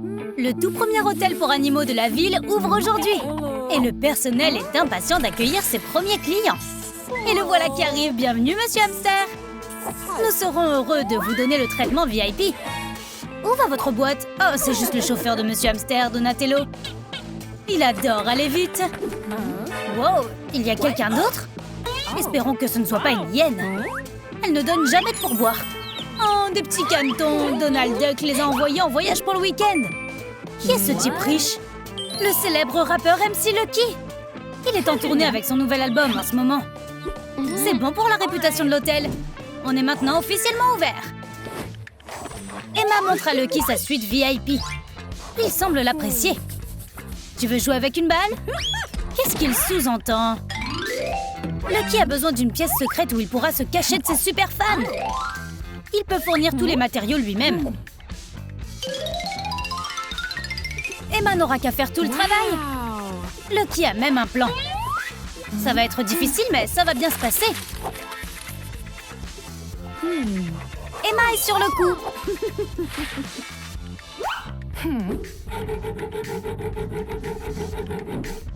Le tout premier hôtel pour animaux de la ville ouvre aujourd'hui. Et le personnel est impatient d'accueillir ses premiers clients. Et le voilà qui arrive. Bienvenue, Monsieur Hamster. Nous serons heureux de vous donner le traitement VIP. Où va votre boîte? Oh, c'est juste le chauffeur de Monsieur Hamster, Donatello. Il adore aller vite. Wow, il y a quelqu'un d'autre? Espérons que ce ne soit pas une hyène. Elle ne donne jamais de pourboire. Oh, des petits canetons. Donald Duck les a envoyés en voyage pour le week-end. Qui est ce type riche? Le célèbre rappeur MC Lucky. Il est en tournée avec son nouvel album en ce moment. C'est bon pour la réputation de l'hôtel. On est maintenant officiellement ouvert. Emma montre à Lucky sa suite VIP. Il semble l'apprécier. Tu veux jouer avec une balle? Qu'est-ce qu'il sous-entend? Lucky a besoin d'une pièce secrète où il pourra se cacher de ses super fans. Il peut fournir tous les matériaux lui-même. Emma n'aura qu'à faire tout le travail. Lucky a même un plan. Ça va être difficile, mais ça va bien se passer. Emma est sur le coup.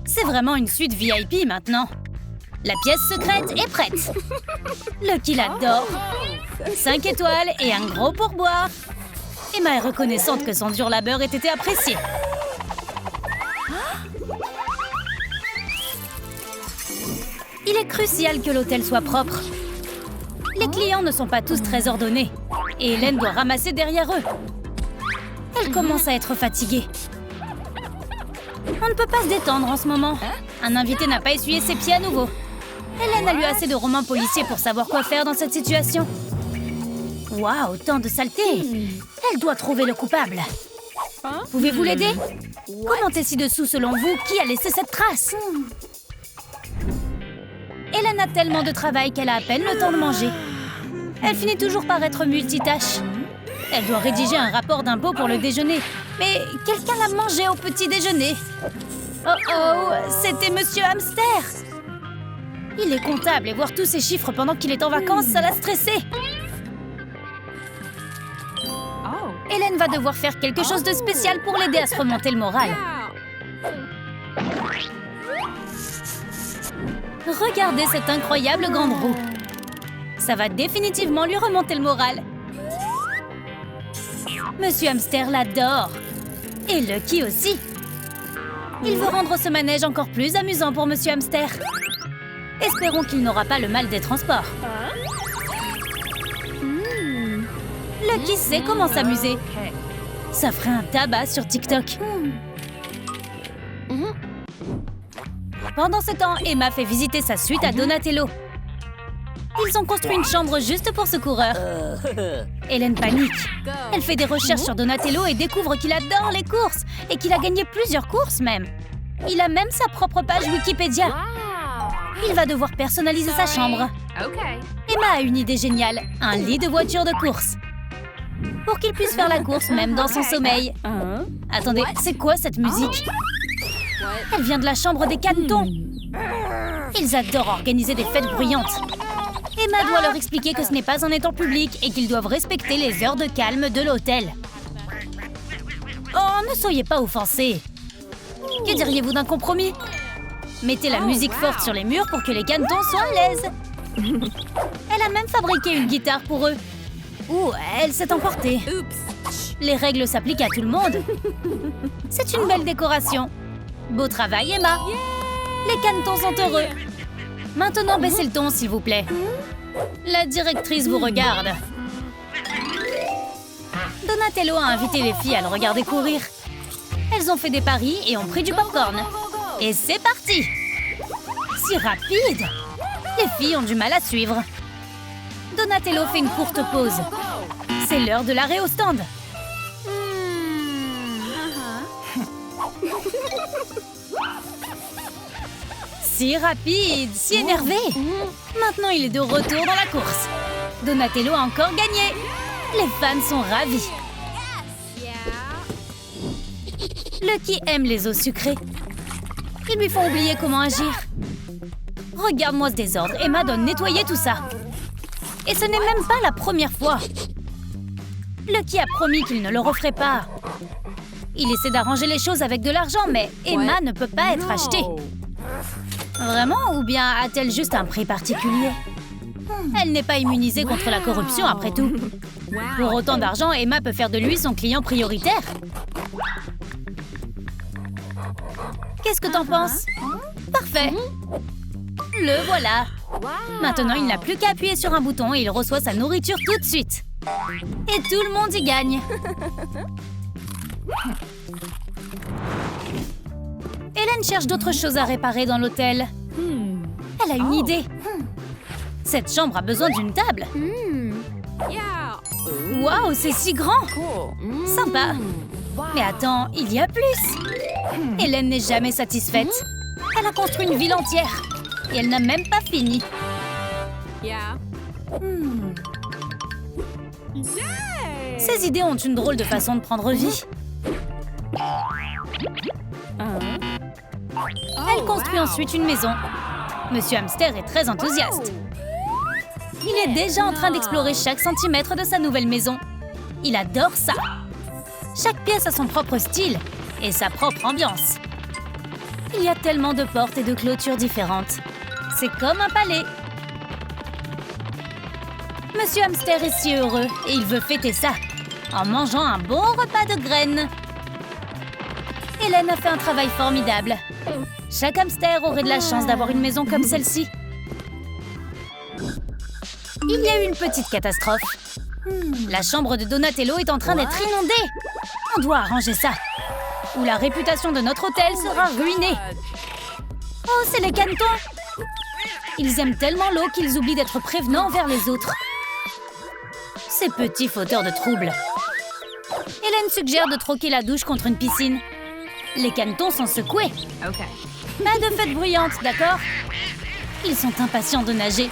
C'est vraiment une suite VIP maintenant. La pièce secrète est prête. Lucky l'adore. 5 étoiles et un gros pourboire. Emma est reconnaissante que son dur labeur ait été apprécié. Il est crucial que l'hôtel soit propre. Les clients ne sont pas tous très ordonnés. Et Hélène doit ramasser derrière eux. Elle commence à être fatiguée. On ne peut pas se détendre en ce moment. Un invité n'a pas essuyé ses pieds à nouveau. Hélène a lu assez de romans policiers pour savoir quoi faire dans cette situation. Waouh, tant de saleté! Elle doit trouver le coupable. Pouvez-vous l'aider? Commentez ci-dessous selon vous qui a laissé cette trace. Hélène a tellement de travail qu'elle a à peine le temps de manger. Elle finit toujours par être multitâche. Elle doit rédiger un rapport d'impôt pour le déjeuner. Mais quelqu'un l'a mangé au petit déjeuner. Oh, c'était Monsieur Hamster. Il est comptable et voir tous ces chiffres pendant qu'il est en vacances, ça l'a stressé. Hélène va devoir faire quelque chose de spécial pour l'aider à se remonter le moral. Regardez cette incroyable grande roue. Ça va définitivement lui remonter le moral. Monsieur Hamster l'adore. Et Lucky aussi. Il veut rendre ce manège encore plus amusant pour Monsieur Hamster. Espérons qu'il n'aura pas le mal des transports. Lucky sait comment s'amuser. Ça ferait un tabac sur TikTok. Pendant ce temps, Emma fait visiter sa suite à Donatello. Ils ont construit une chambre juste pour ce coureur. Hélène panique. Elle fait des recherches sur Donatello et découvre qu'il adore les courses et qu'il a gagné plusieurs courses même. Il a même sa propre page Wikipédia. Il va devoir personnaliser sa chambre. Emma a une idée géniale, un lit de voiture de course. Pour qu'il puisse faire la course même dans son sommeil. Attendez, c'est quoi cette musique? Elle vient de la chambre des canetons. Ils adorent organiser des fêtes bruyantes. Emma doit leur expliquer que ce n'est pas un étang public et qu'ils doivent respecter les heures de calme de l'hôtel. Oh, ne soyez pas offensés. Que diriez-vous d'un compromis? Mettez la musique forte sur les murs pour que les canetons soient à l'aise. Elle a même fabriqué une guitare pour eux. Ouh, elle s'est emportée. Les règles s'appliquent à tout le monde. C'est une belle décoration. Beau travail, Emma. Les canetons sont heureux. Maintenant, baissez le ton, s'il vous plaît. La directrice vous regarde. Donatello a invité les filles à le regarder courir. Elles ont fait des paris et ont pris du popcorn. Et c'est parti! Si rapide! Les filles ont du mal à suivre. Donatello fait une courte pause. C'est l'heure de l'arrêt au stand. Si rapide, si énervé. Maintenant, il est de retour dans la course. Donatello a encore gagné. Les fans sont ravis. Lucky aime les eaux sucrées. Ils lui font oublier comment agir. Regarde-moi ce désordre. Emma doit nettoyer tout ça. Et ce n'est même pas la première fois. Lucky a promis qu'il ne le referait pas. Il essaie d'arranger les choses avec de l'argent, mais Emma ne peut pas être achetée. Vraiment? Ou bien a-t-elle juste un prix particulier? Elle n'est pas immunisée contre la corruption, après tout. Pour autant d'argent, Emma peut faire de lui son client prioritaire. Qu'est-ce que t'en penses? Parfait. Le voilà. Maintenant, il n'a plus qu'à appuyer sur un bouton et il reçoit sa nourriture tout de suite. Et tout le monde y gagne. Hélène cherche d'autres choses à réparer dans l'hôtel. Elle a une idée. Cette chambre a besoin d'une table. Waouh, c'est si grand! Sympa. Mais attends, il y a plus. Hélène n'est jamais satisfaite. Elle a construit une ville entière. Et elle n'a même pas fini. Ces idées ont une drôle de façon de prendre vie. Elle construit ensuite une maison. Monsieur Hamster est très enthousiaste. Il est déjà en train d'explorer chaque centimètre de sa nouvelle maison. Il adore ça. Chaque pièce a son propre style et sa propre ambiance. Il y a tellement de portes et de clôtures différentes. C'est comme un palais. Monsieur Hamster est si heureux et il veut fêter ça en mangeant un bon repas de graines. Hélène a fait un travail formidable. Chaque hamster aurait de la chance d'avoir une maison comme celle-ci. Il y a eu une petite catastrophe. La chambre de Donatello est en train d'être inondée. On doit arranger ça, ou la réputation de notre hôtel sera ruinée. Oh, c'est les canetons! Ils aiment tellement l'eau qu'ils oublient d'être prévenants envers les autres. Ces petits fauteurs de troubles. Hélène suggère de troquer la douche contre une piscine. Les canetons sont secoués. Pas de fête bruyante, d'accord? Ils sont impatients de nager.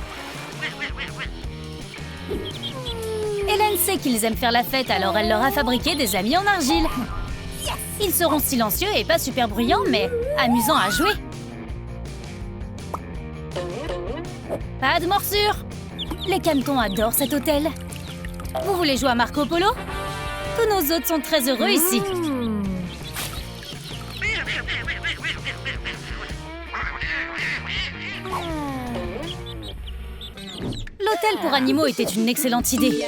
Hélène sait qu'ils aiment faire la fête, alors elle leur a fabriqué des amis en argile. Ils seront silencieux et pas super bruyants, mais amusants à jouer. Pas de morsure! Les canetons adorent cet hôtel. Vous voulez jouer à Marco Polo? Tous nos hôtes sont très heureux ici. L'hôtel pour animaux était une excellente idée.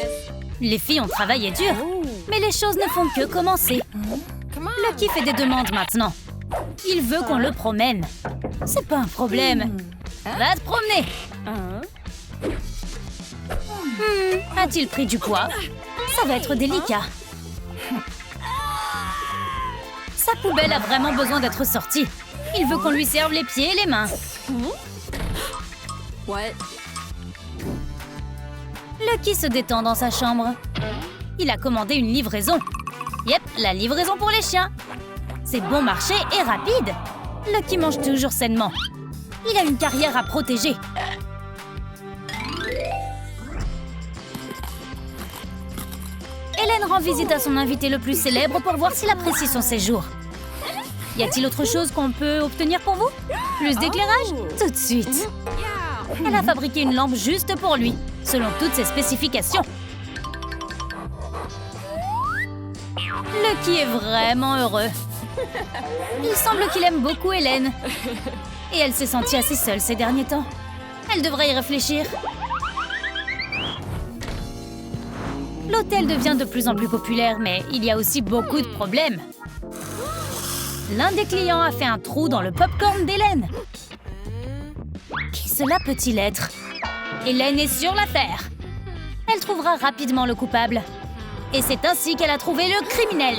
Les filles ont travaillé dur, mais les choses ne font que commencer. Lucky fait des demandes maintenant. Il veut qu'on le promène. C'est pas un problème. Va te promener. A-t-il pris du poids? Ça va être délicat. Sa poubelle a vraiment besoin d'être sortie. Il veut qu'on lui serve les pieds et les mains. Lucky se détend dans sa chambre. Il a commandé une livraison. Yep, la livraison pour les chiens. C'est bon marché et rapide. Lucky mange toujours sainement. Il a une carrière à protéger. Hélène rend visite à son invité le plus célèbre pour voir s'il apprécie son séjour. Y a-t-il autre chose qu'on peut obtenir pour vous? Plus d'éclairage? Tout de suite. Elle a fabriqué une lampe juste pour lui, selon toutes ses spécifications. Lucky est vraiment heureux. Il semble qu'il aime beaucoup Hélène. Et elle s'est sentie assez seule ces derniers temps. Elle devrait y réfléchir. L'hôtel devient de plus en plus populaire, mais il y a aussi beaucoup de problèmes. L'un des clients a fait un trou dans le popcorn d'Hélène. Qui cela peut-il être? Hélène est sur l'affaire. Elle trouvera rapidement le coupable. Et c'est ainsi qu'elle a trouvé le criminel.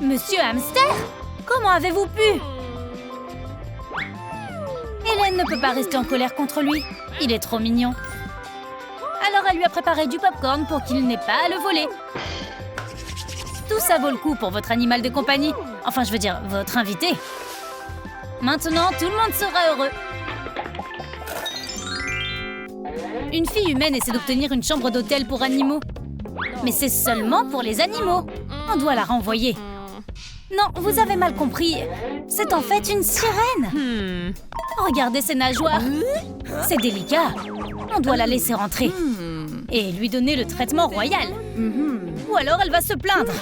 Monsieur Hamster? Comment avez-vous pu? Hélène ne peut pas rester en colère contre lui. Il est trop mignon. Alors elle lui a préparé du popcorn pour qu'il n'ait pas à le voler. Tout ça vaut le coup pour votre animal de compagnie. Enfin, je veux dire, votre invité. Maintenant, tout le monde sera heureux. Une fille humaine essaie d'obtenir une chambre d'hôtel pour animaux. Mais c'est seulement pour les animaux. On doit la renvoyer. Non, vous avez mal compris. C'est en fait une sirène. Regardez ses nageoires. C'est délicat. On doit la laisser rentrer. Et lui donner le traitement royal. Ou alors elle va se plaindre.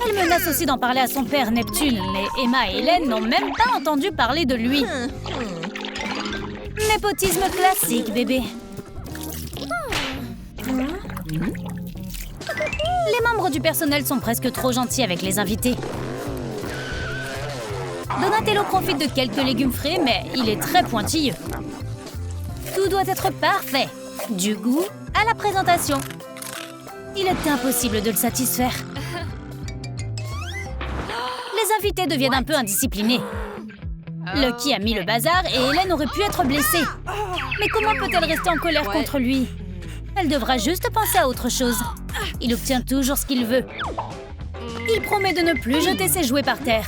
Elle menace aussi d'en parler à son père Neptune, mais Emma et Hélène n'ont même pas entendu parler de lui. Népotisme classique, bébé. Les membres du personnel sont presque trop gentils avec les invités. Donatello profite de quelques légumes frais, mais il est très pointilleux. Tout doit être parfait, du goût à la présentation. Il est impossible de le satisfaire. Les invités deviennent un peu indisciplinés. Lucky a mis le bazar et Hélène aurait pu être blessée. Mais comment peut-elle rester en colère contre lui? Elle devra juste penser à autre chose. Il obtient toujours ce qu'il veut. Il promet de ne plus jeter ses jouets par terre.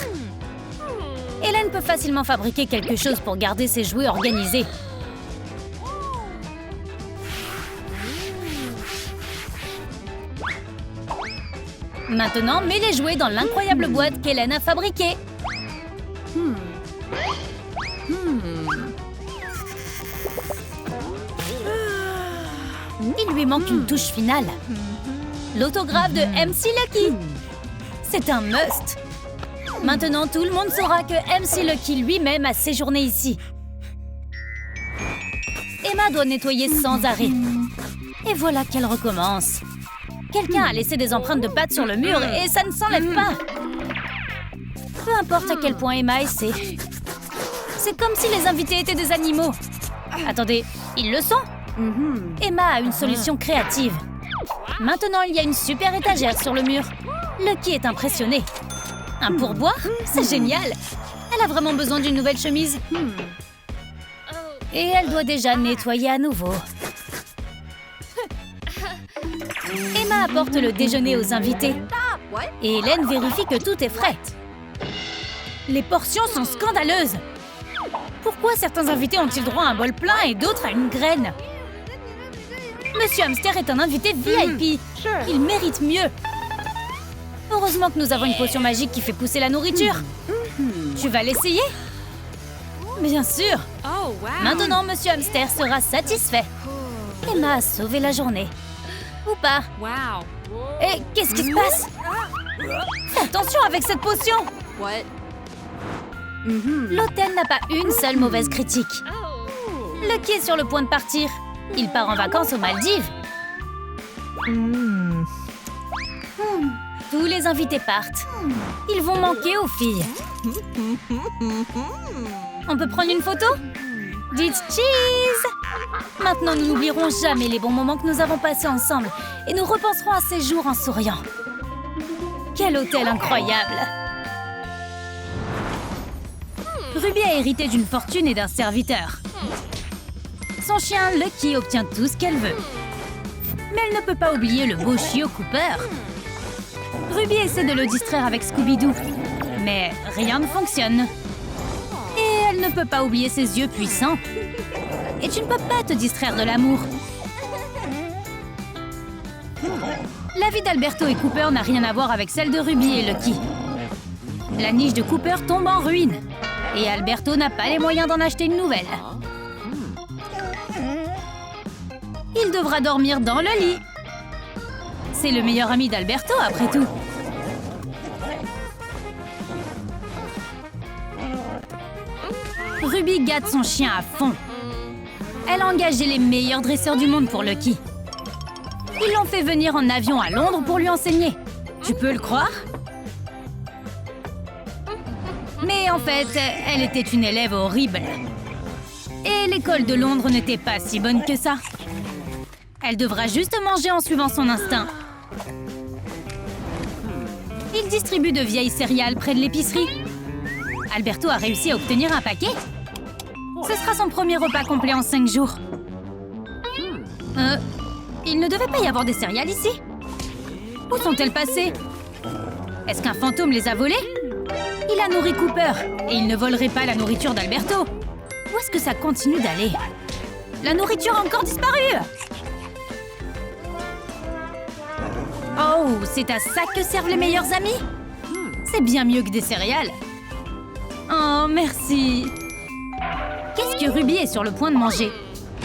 Hélène peut facilement fabriquer quelque chose pour garder ses jouets organisés. Maintenant, mets les jouets dans l'incroyable boîte qu'Hélène a fabriquée. Il lui manque une touche finale. L'autographe de MC Lucky. C'est un must. Maintenant, tout le monde saura que MC Lucky lui-même a séjourné ici. Emma doit nettoyer sans arrêt. Et voilà qu'elle recommence. Quelqu'un a laissé des empreintes de pattes sur le mur et ça ne s'enlève pas. Peu importe à quel point Emma essaie. C'est comme si les invités étaient des animaux. Attendez, ils le sont? Emma a une solution créative. Maintenant, il y a une super étagère sur le mur. Lucky est impressionné. Un pourboire? C'est génial. Elle a vraiment besoin d'une nouvelle chemise. Et elle doit déjà nettoyer à nouveau. Emma apporte le déjeuner aux invités. Et Hélène vérifie que tout est frais. Les portions sont scandaleuses. Pourquoi certains invités ont-ils droit à un bol plein et d'autres à une graine? Monsieur Hamster est un invité VIP. Il mérite mieux. Heureusement que nous avons une potion magique qui fait pousser la nourriture. Tu vas l'essayer? Bien sûr. Maintenant, Monsieur Hamster sera satisfait. Emma a sauvé la journée. Ou pas. Et qu'est-ce qui se passe? Fais attention avec cette potion. L'hôtel n'a pas une seule mauvaise critique. Lucky est sur le point de partir. Il part en vacances aux Maldives. Tous les invités partent. Ils vont manquer aux filles. On peut prendre une photo? Dites cheese! Maintenant, nous n'oublierons jamais les bons moments que nous avons passés ensemble et nous repenserons à ces jours en souriant. Quel hôtel incroyable! Ruby a hérité d'une fortune et d'un serviteur. Son chien, Lucky, obtient tout ce qu'elle veut. Mais elle ne peut pas oublier le beau chiot Cooper. Ruby essaie de le distraire avec Scooby-Doo. Mais rien ne fonctionne. Et elle ne peut pas oublier ses yeux puissants. Et tu ne peux pas te distraire de l'amour. La vie d'Alberto et Cooper n'a rien à voir avec celle de Ruby et Lucky. La niche de Cooper tombe en ruine. Et Alberto n'a pas les moyens d'en acheter une nouvelle. Il devra dormir dans le lit. C'est le meilleur ami d'Alberto, après tout. Ruby gâte son chien à fond. Elle a engagé les meilleurs dresseurs du monde pour Lucky. Ils l'ont fait venir en avion à Londres pour lui enseigner. Tu peux le croire? Mais en fait, elle était une élève horrible. Et l'école de Londres n'était pas si bonne que ça. Elle devra juste manger en suivant son instinct. Il distribue de vieilles céréales près de l'épicerie. Alberto a réussi à obtenir un paquet. Ce sera son premier repas complet en 5 jours. Il ne devait pas y avoir des céréales ici. Où sont-elles passées? Est-ce qu'un fantôme les a volées? Il a nourri Cooper et il ne volerait pas la nourriture d'Alberto. Où est-ce que ça continue d'aller? La nourriture a encore disparu! Oh, c'est à ça que servent les meilleurs amis? C'est bien mieux que des céréales. Oh, merci. Qu'est-ce que Ruby est sur le point de manger?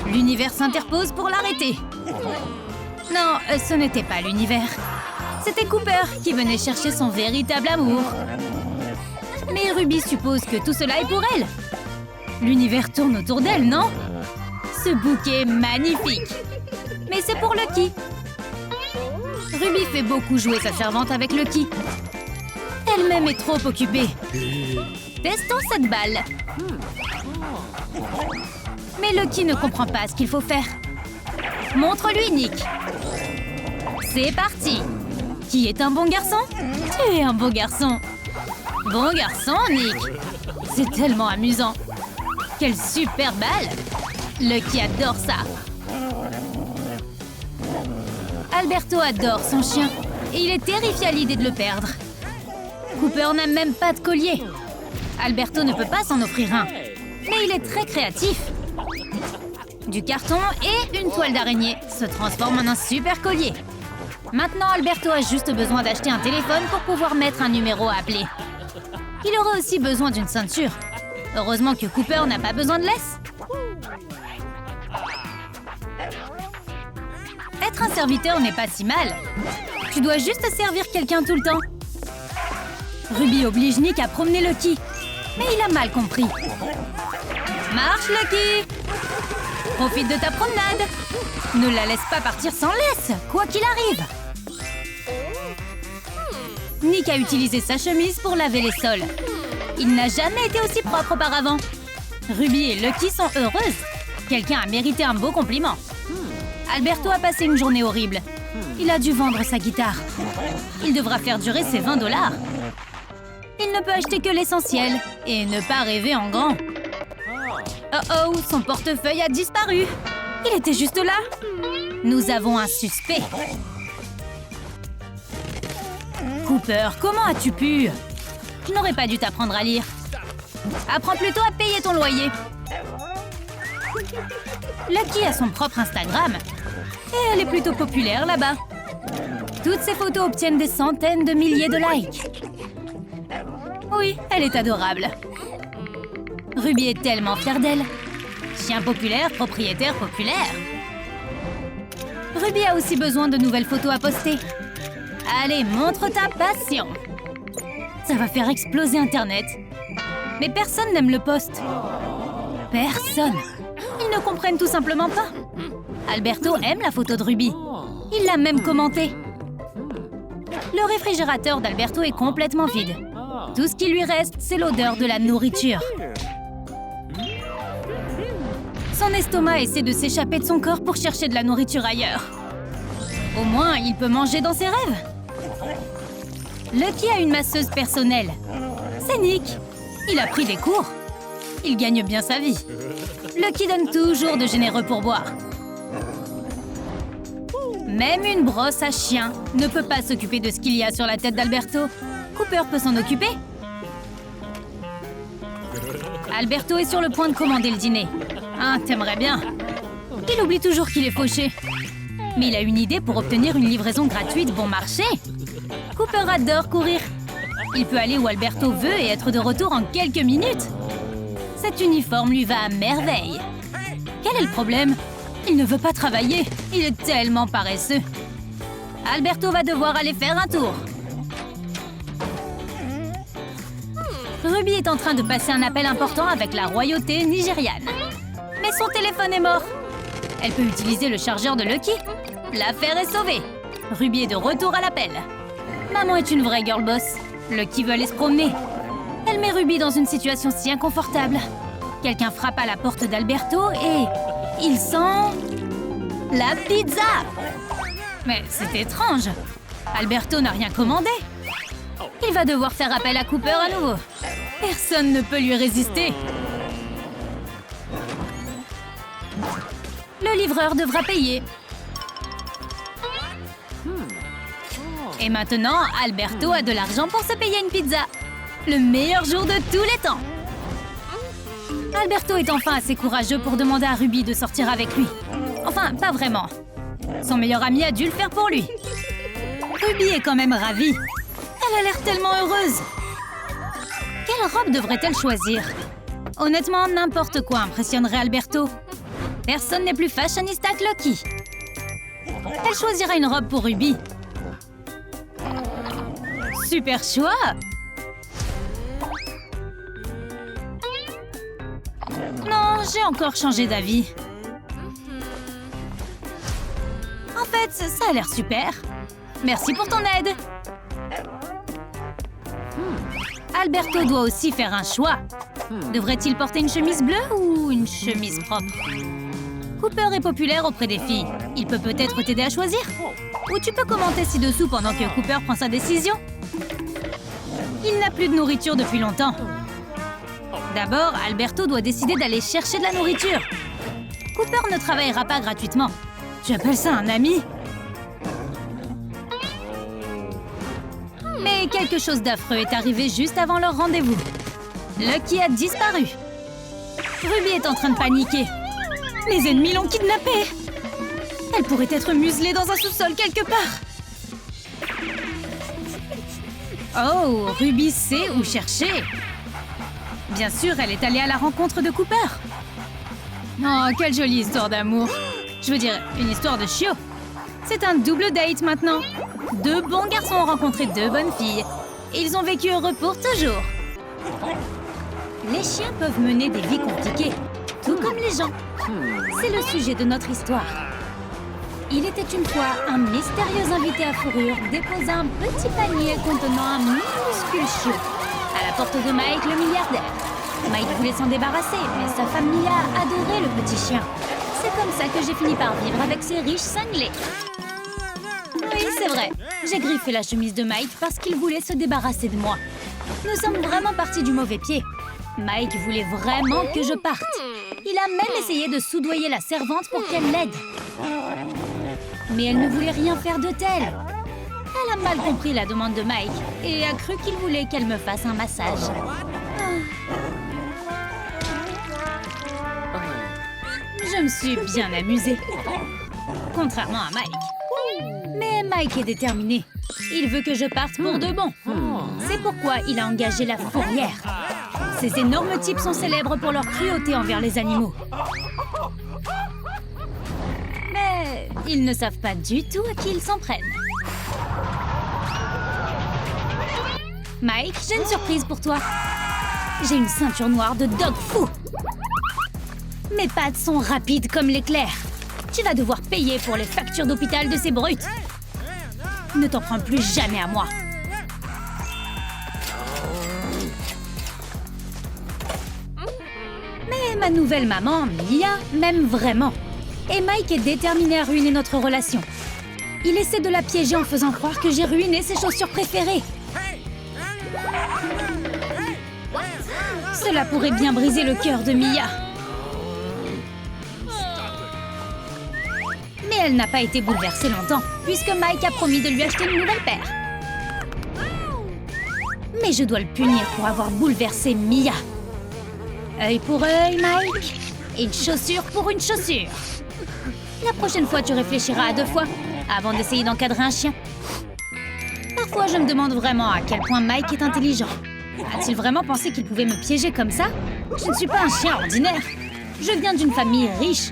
L'univers s'interpose pour l'arrêter. Non, ce n'était pas l'univers. C'était Cooper qui venait chercher son véritable amour. Mais Ruby suppose que tout cela est pour elle. L'univers tourne autour d'elle, non? Ce bouquet est magnifique. Mais c'est pour Lucky. Ruby fait beaucoup jouer sa servante avec Lucky. Elle-même est trop occupée. Testons cette balle. Mais Lucky ne comprend pas ce qu'il faut faire. Montre-lui, Nick. C'est parti. Qui est un bon garçon? Tu es un bon garçon. Bon garçon, Nick. C'est tellement amusant. Quelle super balle. Lucky adore ça. Alberto adore son chien. Et il est terrifié à l'idée de le perdre. Cooper n'a même pas de collier. Alberto ne peut pas s'en offrir un. Mais il est très créatif. Du carton et une toile d'araignée se transforment en un super collier. Maintenant, Alberto a juste besoin d'acheter un téléphone pour pouvoir mettre un numéro à appeler. Il aura aussi besoin d'une ceinture. Heureusement que Cooper n'a pas besoin de laisse. Être un serviteur n'est pas si mal. Tu dois juste servir quelqu'un tout le temps. Ruby oblige Nick à promener Lucky. Mais il a mal compris. Marche, Lucky! Profite de ta promenade. Ne la laisse pas partir sans laisse, quoi qu'il arrive. Nick a utilisé sa chemise pour laver les sols. Il n'a jamais été aussi propre auparavant. Ruby et Lucky sont heureuses. Quelqu'un a mérité un beau compliment. Alberto a passé une journée horrible. Il a dû vendre sa guitare. Il devra faire durer ses 20 $. Il ne peut acheter que l'essentiel et ne pas rêver en grand. Oh, son portefeuille a disparu. Il était juste là. Nous avons un suspect. Cooper, comment as-tu pu? Je n'aurais pas dû t'apprendre à lire. Apprends plutôt à payer ton loyer. Lucky a son propre Instagram. Et elle est plutôt populaire là-bas. Toutes ses photos obtiennent des centaines de milliers de likes. Oui, elle est adorable. Ruby est tellement fière d'elle. Chien populaire, propriétaire populaire. Ruby a aussi besoin de nouvelles photos à poster. Allez, montre ta passion. Ça va faire exploser Internet. Mais personne n'aime le post. Personne. Ils ne comprennent tout simplement pas. Alberto aime la photo de Ruby. Il l'a même commentée. Le réfrigérateur d'Alberto est complètement vide. Tout ce qui lui reste, c'est l'odeur de la nourriture. Son estomac essaie de s'échapper de son corps pour chercher de la nourriture ailleurs. Au moins, il peut manger dans ses rêves. Lucky a une masseuse personnelle. C'est Nick. Il a pris des cours. Il gagne bien sa vie. Lucky donne toujours de généreux pourboires. Même une brosse à chien ne peut pas s'occuper de ce qu'il y a sur la tête d'Alberto. Cooper peut s'en occuper. Alberto est sur le point de commander le dîner. Ah, t'aimerais bien. Il oublie toujours qu'il est fauché. Mais il a une idée pour obtenir une livraison gratuite bon marché. Cooper adore courir. Il peut aller où Alberto veut et être de retour en quelques minutes. Cet uniforme lui va à merveille. Quel est le problème? Il ne veut pas travailler. Il est tellement paresseux. Alberto va devoir aller faire un tour. Ruby est en train de passer un appel important avec la royauté nigériane. Mais son téléphone est mort. Elle peut utiliser le chargeur de Lucky. L'affaire est sauvée. Ruby est de retour à l'appel. Maman est une vraie girl boss. Lucky veut aller se promener. Elle met Ruby dans une situation si inconfortable. Quelqu'un frappe à la porte d'Alberto et... il sent... la pizza! Mais c'est étrange. Alberto n'a rien commandé. Il va devoir faire appel à Cooper à nouveau. Personne ne peut lui résister. Le livreur devra payer. Et maintenant, Alberto a de l'argent pour se payer une pizza. Le meilleur jour de tous les temps. Alberto est enfin assez courageux pour demander à Ruby de sortir avec lui. Enfin, pas vraiment. Son meilleur ami a dû le faire pour lui. Ruby est quand même ravie. Elle a l'air tellement heureuse. Quelle robe devrait-elle choisir? Honnêtement, n'importe quoi impressionnerait Alberto. Personne n'est plus fashionista que Lucky. Elle choisira une robe pour Ruby. Super choix! Non, j'ai encore changé d'avis. En fait, ça a l'air super. Merci pour ton aide. Alberto doit aussi faire un choix. Devrait-il porter une chemise bleue ou une chemise propre? Cooper est populaire auprès des filles. Il peut peut-être t'aider à choisir. Ou tu peux commenter ci-dessous pendant que Cooper prend sa décision. Il n'a plus de nourriture depuis longtemps. D'abord, Alberto doit décider d'aller chercher de la nourriture. Cooper ne travaillera pas gratuitement. Tu appelles ça un ami? Mais quelque chose d'affreux est arrivé juste avant leur rendez-vous. Lucky a disparu. Ruby est en train de paniquer. Les ennemis l'ont kidnappée. Elle pourrait être muselée dans un sous-sol quelque part. Oh, Ruby sait où chercher. Bien sûr, elle est allée à la rencontre de Cooper. Oh, quelle jolie histoire d'amour. Je veux dire, une histoire de chiot. C'est un double date maintenant. Deux bons garçons ont rencontré deux bonnes filles. Et ils ont vécu heureux pour toujours. Les chiens peuvent mener des vies compliquées, tout comme les gens. C'est le sujet de notre histoire. Il était une fois un mystérieux invité à fourrure déposa un petit panier contenant un minuscule chiot à la porte de Mike le milliardaire. Mike voulait s'en débarrasser, mais sa femme Mia adorait le petit chien. C'est comme ça que j'ai fini par vivre avec ces riches cinglés. Oui, c'est vrai. J'ai griffé la chemise de Mike parce qu'il voulait se débarrasser de moi. Nous sommes vraiment partis du mauvais pied. Mike voulait vraiment que je parte. Il a même essayé de soudoyer la servante pour qu'elle l'aide. Mais elle ne voulait rien faire de tel. Elle a mal compris la demande de Mike et a cru qu'il voulait qu'elle me fasse un massage. Je me suis bien amusée. Contrairement à Mike. Mais Mike est déterminé. Il veut que je parte pour de bon. C'est pourquoi il a engagé la fourrière. Ces énormes types sont célèbres pour leur cruauté envers les animaux. Mais ils ne savent pas du tout à qui ils s'en prennent. Mike, j'ai une surprise pour toi. J'ai une ceinture noire de dog fou. Mes pattes sont rapides comme l'éclair. Tu vas devoir payer pour les factures d'hôpital de ces brutes. Ne t'en prends plus jamais à moi. Mais ma nouvelle maman, Mia, m'aime vraiment. Et Mike est déterminé à ruiner notre relation. Il essaie de la piéger en faisant croire que j'ai ruiné ses chaussures préférées. Cela pourrait bien briser le cœur de Mia. Mais elle n'a pas été bouleversée longtemps, puisque Mike a promis de lui acheter une nouvelle paire. Mais je dois le punir pour avoir bouleversé Mia. Œil pour œil, Mike. Une chaussure pour une chaussure. La prochaine fois, tu réfléchiras à deux fois avant d'essayer d'encadrer un chien. Parfois, je me demande vraiment à quel point Mike est intelligent. A-t-il vraiment pensé qu'il pouvait me piéger comme ça? Je ne suis pas un chien ordinaire. Je viens d'une famille riche.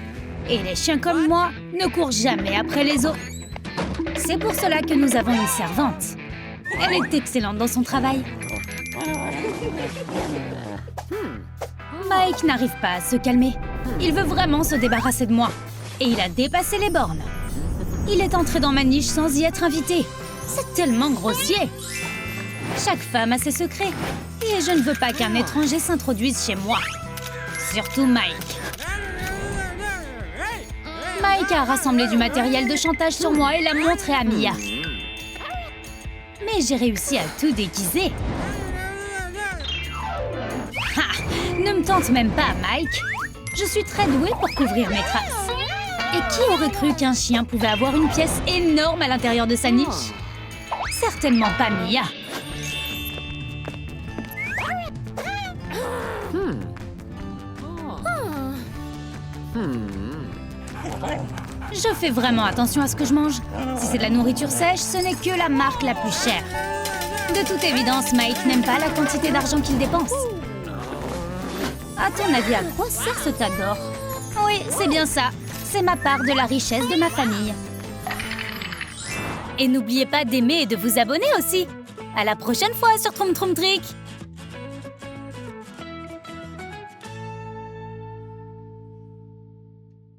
Et les chiens comme moi ne courent jamais après les os. C'est pour cela que nous avons une servante. Elle est excellente dans son travail. Mike n'arrive pas à se calmer. Il veut vraiment se débarrasser de moi. Et il a dépassé les bornes. Il est entré dans ma niche sans y être invité. C'est tellement grossier. Chaque femme a ses secrets. Et je ne veux pas qu'un étranger s'introduise chez moi. Surtout Mike. Mike a rassemblé du matériel de chantage sur moi et l'a montré à Mia. Mais j'ai réussi à tout déguiser. Ha! Ne me tente même pas, Mike. Je suis très douée pour couvrir mes traces. Et qui aurait cru qu'un chien pouvait avoir une pièce énorme à l'intérieur de sa niche? Certainement pas Mia. Je fais vraiment attention à ce que je mange. Si c'est de la nourriture sèche, ce n'est que la marque la plus chère. De toute évidence, Mike n'aime pas la quantité d'argent qu'il dépense. À ton avis, à quoi sert ce tas d'or? Oui, c'est bien ça. C'est ma part de la richesse de ma famille. Et n'oubliez pas d'aimer et de vous abonner aussi. À la prochaine fois sur Troum Troum Trick.